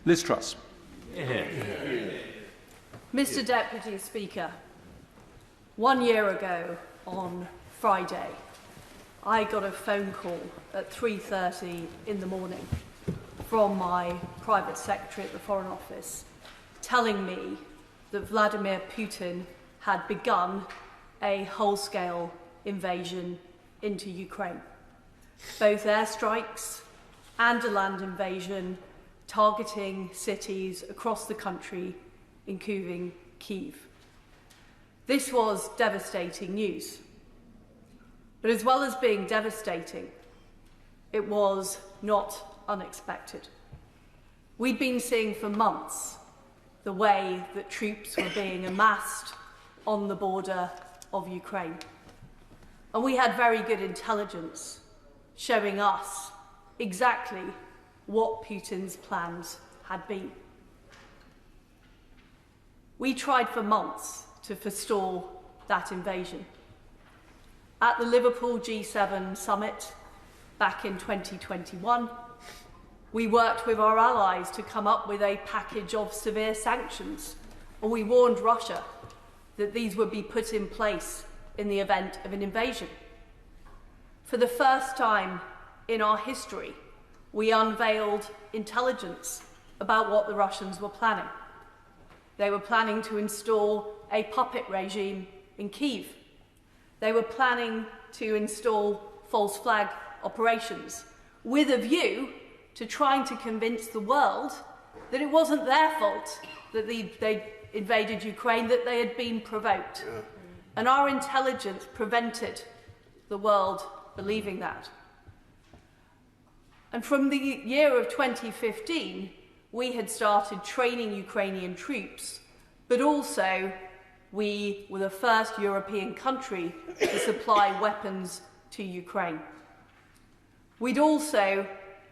Liz Truss. Mr. Deputy Speaker, 1 year ago on Friday, I got a phone call at 3:30 in the morning from my private secretary at the Foreign Office telling me that Vladimir Putin had begun a whole-scale invasion into Ukraine. Both airstrikes and a land invasion targeting cities across the country, including Kyiv. This was devastating news. But as well as being devastating, it was not unexpected. We'd been seeing for months the way that troops were being amassed on the border of Ukraine. And we had very good intelligence showing us exactly what Putin's plans had been. We tried for months to forestall that invasion. At the Liverpool G7 summit back in 2021, we worked with our allies to come up with a package of severe sanctions, and we warned Russia that these would be put in place in the event of an invasion. For the first time in our history, we unveiled intelligence about what the Russians were planning. They were planning to install a puppet regime in Kyiv. They were planning to install false flag operations with a view to trying to convince the world that it wasn't their fault that they invaded Ukraine, that they had been provoked. And our intelligence prevented the world believing that. And from the year of 2015, we had started training Ukrainian troops, but also we were the first European country to supply weapons to Ukraine. We'd also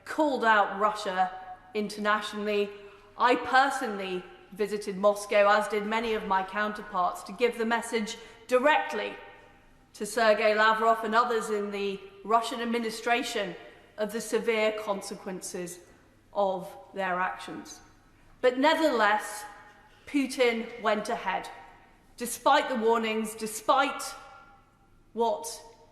called out Russia internationally. I personally visited Moscow, as did many of my counterparts, to give the message directly to Sergei Lavrov and others in the Russian administration of the severe consequences of their actions. But nevertheless, Putin went ahead. Despite the warnings, despite what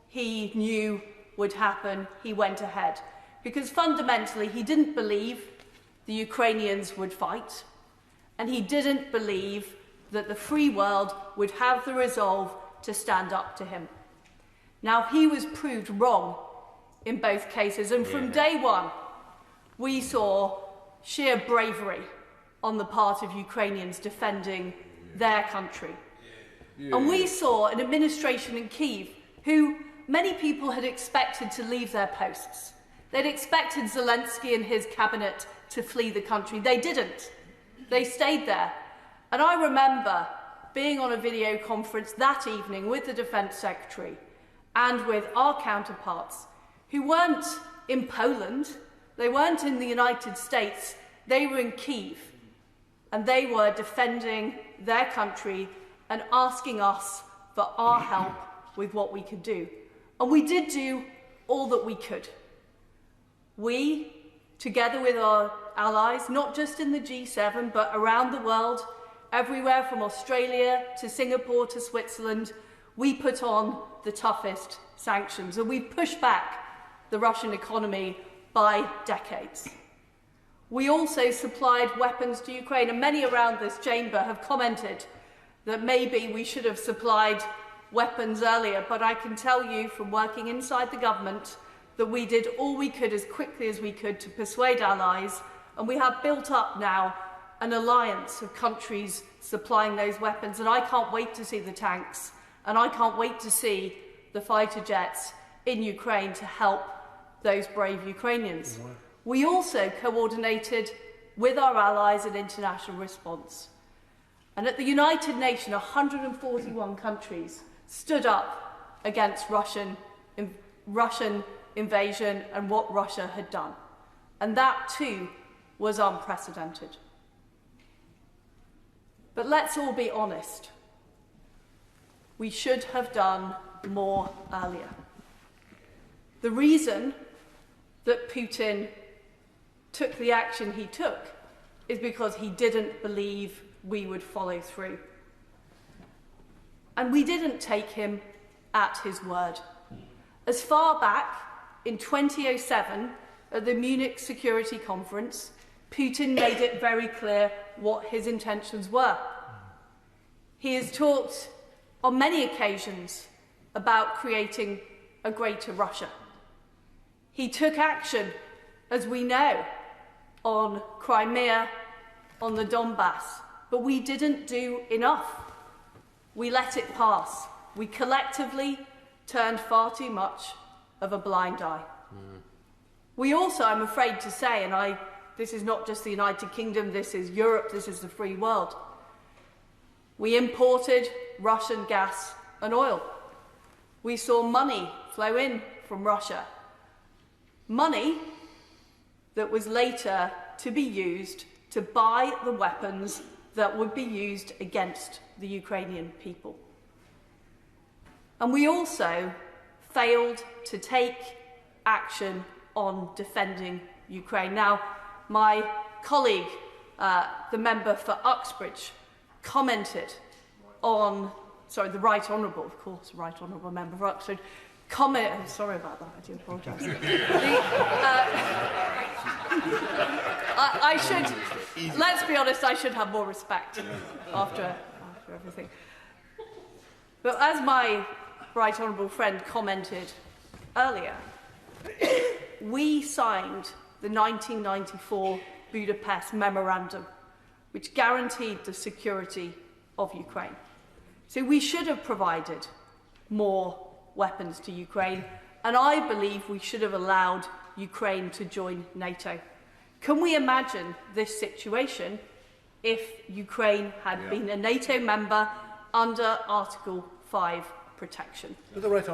he knew would happen, he went ahead. Because fundamentally, he didn't believe the Ukrainians would fight, and he didn't believe that the free world would have the resolve to stand up to him. Now, he was proved wrong in both cases, and from day one, we saw sheer bravery on the part of Ukrainians defending their country. And we saw an administration in Kyiv who many people had expected to leave their posts. They'd expected Zelensky and his cabinet to flee the country. They didn't. They stayed there. And I remember being on a video conference that evening with the Defence Secretary and with our counterparts who weren't in Poland, they weren't in the United States, they were in Kyiv. And they were defending their country and asking us for our help with what we could do. And we did do all that we could. We, together with our allies, not just in the G7, but around the world, everywhere from Australia to Singapore to Switzerland, we put on the toughest sanctions. And we pushed back the Russian economy by decades. We also supplied weapons to Ukraine, and many around this chamber have commented that maybe we should have supplied weapons earlier, but I can tell you from working inside the government that we did all we could as quickly as we could to persuade allies, and we have built up now an alliance of countries supplying those weapons, and I can't wait to see the tanks, and I can't wait to see the fighter jets in Ukraine to help those brave Ukrainians. We also coordinated with our allies an international response. And at the United Nations, 141 countries stood up against Russian invasion and what Russia had done. And that too was unprecedented. But let's all be honest. We should have done more earlier. The reason that Putin took the action he took is because he didn't believe we would follow through. And we didn't take him at his word. As far back in 2007, at the Munich Security Conference, Putin made it very clear what his intentions were. He has talked on many occasions about creating a greater Russia. He took action, as we know, on Crimea, on the Donbass, but we didn't do enough. We let it pass. We collectively turned far too much of a blind eye. We also, I'm afraid to say, and this is not just the United Kingdom, this is Europe, this is the free world, we imported Russian gas and oil. We saw money flow in from Russia. Money that was later to be used to buy the weapons that would be used against the Ukrainian people. And we also failed to take action on defending Ukraine. Now, my colleague, the member for Uxbridge, commented on, sorry, the Right Honourable, of course, Right Honourable member for Uxbridge, sorry about that, I do apologise. I should, let's be honest, I should have more respect after everything. But as my Right Honourable friend commented earlier, we signed the 1994 Budapest Memorandum, which guaranteed the security of Ukraine. So we should have provided more weapons to Ukraine, and I believe we should have allowed Ukraine to join NATO. Can we imagine this situation if Ukraine had been a NATO member under Article 5 protection?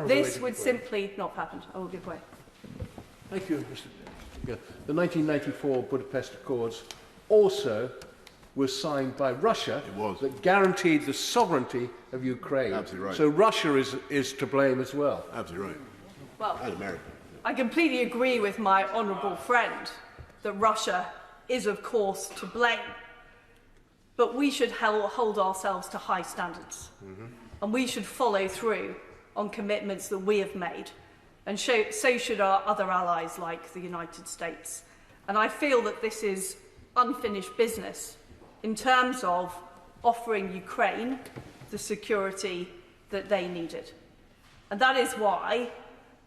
This would simply not have happened. I will give way. Thank you, Mr. Speaker. The 1994 Budapest Accords also was signed by Russia that guaranteed the sovereignty of Ukraine. Absolutely right. So Russia is to blame as well. Absolutely right. Well, And America. I completely agree with my honourable friend that Russia is, of course, to blame. But we should hold ourselves to high standards. And we should follow through on commitments that we have made. And so should our other allies like the United States. And I feel that this is unfinished business in terms of offering Ukraine the security that they needed. And that is why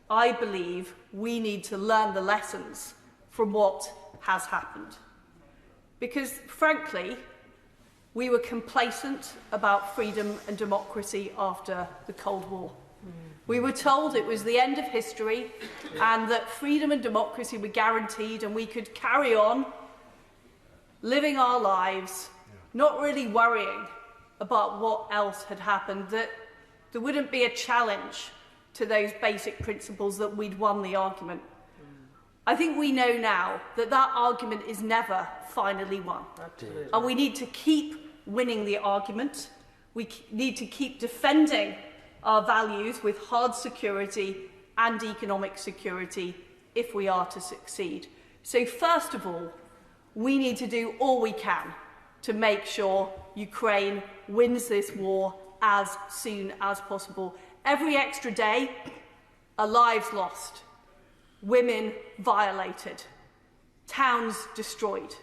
I believe we need to learn the lessons from what has happened. Because, frankly, we were complacent about freedom and democracy after the Cold War. We were told it was the end of history and that freedom and democracy were guaranteed and we could carry on living our lives, not really worrying about what else had happened, that there wouldn't be a challenge to those basic principles, that we'd won the argument. I think we know now that that argument is never finally won. Absolutely. And we need to keep winning the argument. We need to keep defending our values with hard security and economic security if we are to succeed. So first of all, we need to do all we can to make sure Ukraine wins this war as soon as possible. Every extra day, lives lost, women violated, towns destroyed.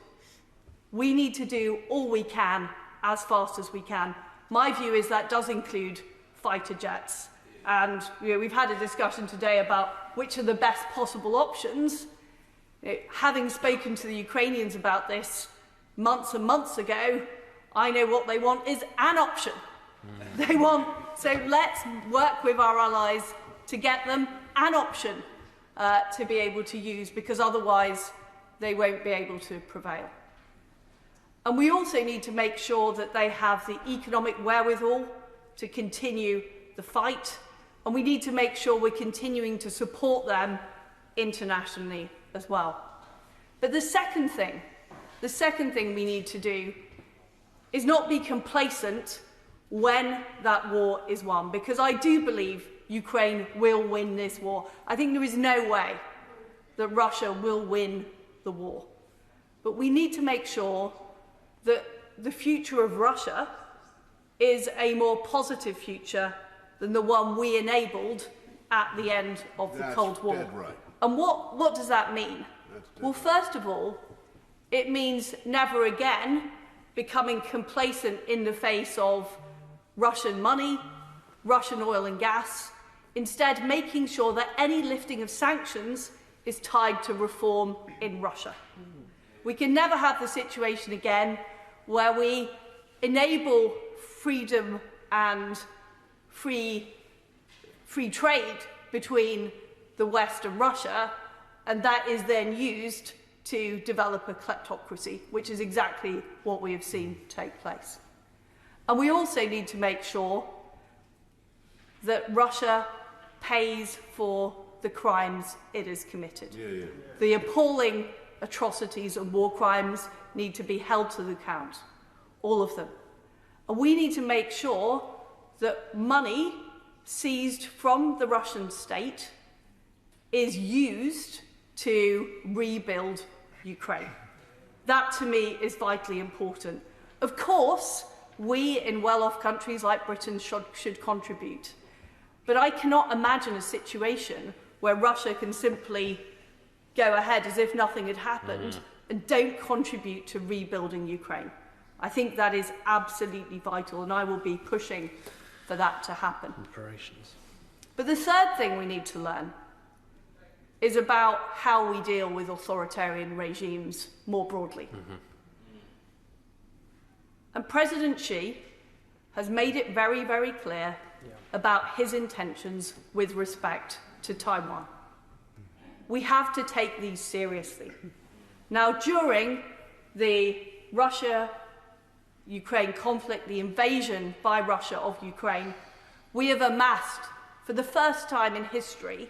We need to do all we can as fast as we can. My view is that does include fighter jets. And we've had a discussion today about which are the best possible options. Having spoken to the Ukrainians about this months and months ago, I know what they want is an option. They want, so let's work with our allies to get them an option to be able to use, because otherwise they won't be able to prevail. And we also need to make sure that they have the economic wherewithal to continue the fight, and we need to make sure we're continuing to support them internationally as well. But the second thing we need to do is not be complacent when that war is won, because I do believe Ukraine will win this war. I think there is no way that Russia will win the war. But we need to make sure that the future of Russia is a more positive future than the one we enabled at the end of the Cold War. Dead right. And what does that mean? Well, first of all, it means never again becoming complacent in the face of Russian money, Russian oil and gas, instead making sure that any lifting of sanctions is tied to reform in Russia. We can never have the situation again where we enable freedom and free trade between the West and Russia, and that is then used to develop a kleptocracy, which is exactly what we have seen take place. And we also need to make sure that Russia pays for the crimes it has committed. The appalling atrocities and war crimes need to be held to account, all of them. And we need to make sure that money seized from the Russian state is used to rebuild Ukraine. That, to me, is vitally important. Of course, we in well-off countries like Britain should contribute. But I cannot imagine a situation where Russia can simply go ahead as if nothing had happened and don't contribute to rebuilding Ukraine. I think that is absolutely vital, and I will be pushing for that to happen. But the third thing we need to learn is about how we deal with authoritarian regimes more broadly. And President Xi has made it very, very clear about his intentions with respect to Taiwan. We have to take these seriously. Now, during the Russia-Ukraine conflict, the invasion by Russia of Ukraine, we have amassed, for the first time in history,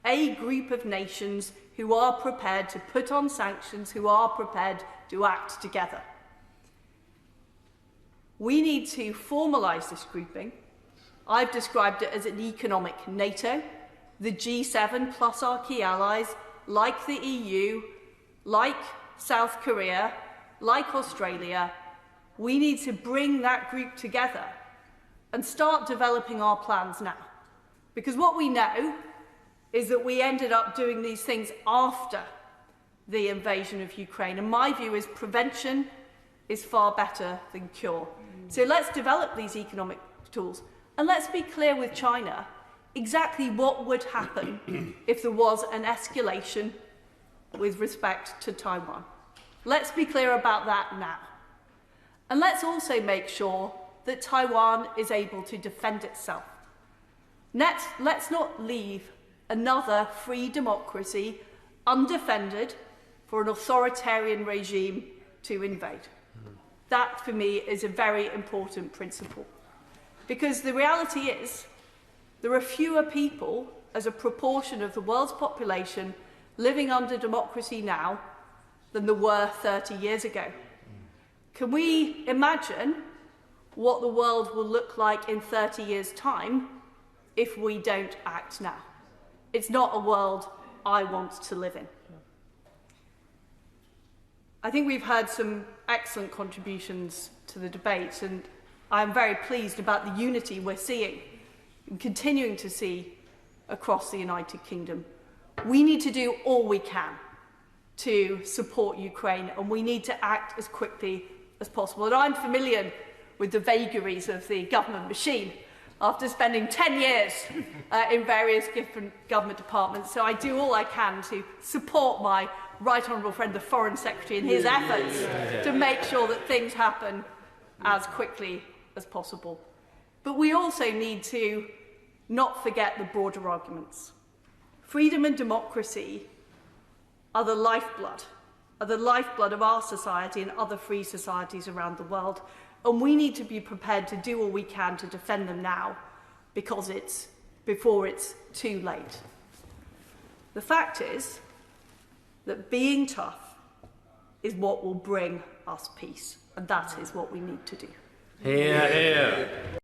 a group of nations who are prepared to put on sanctions, who are prepared to act together. We need to formalise this grouping. I've described it as an economic NATO. The G7 plus our key allies, like the EU, like South Korea, like Australia, we need to bring that group together and start developing our plans now. Because what we know is that we ended up doing these things after the invasion of Ukraine. And my view is prevention is far better than cure. So let's develop these economic tools. And let's be clear with China exactly what would happen if there was an escalation with respect to Taiwan. Let's be clear about that now. And let's also make sure that Taiwan is able to defend itself. Let's not leave another free democracy undefended for an authoritarian regime to invade. That, for me, is a very important principle. Because the reality is, there are fewer people as a proportion of the world's population living under democracy now than there were 30 years ago. Can we imagine what the world will look like in 30 years' time if we don't act now? It's not a world I want to live in. I think we've had some excellent contributions to the debate, and I'm very pleased about the unity we're seeing and continuing to see across the United Kingdom. We need to do all we can to support Ukraine, and we need to act as quickly as possible. And I'm familiar with the vagaries of the government machine after spending 10 years in various different government departments, so I do all I can to support my Right Honourable friend, the Foreign Secretary, in his efforts to make sure that things happen as quickly as possible. But we also need to not forget the broader arguments. Freedom and democracy are the lifeblood of our society and other free societies around the world, and we need to be prepared to do all we can to defend them now before it's too late. The fact is that being tough is what will bring us peace, and that is what we need to do. Hear, hear.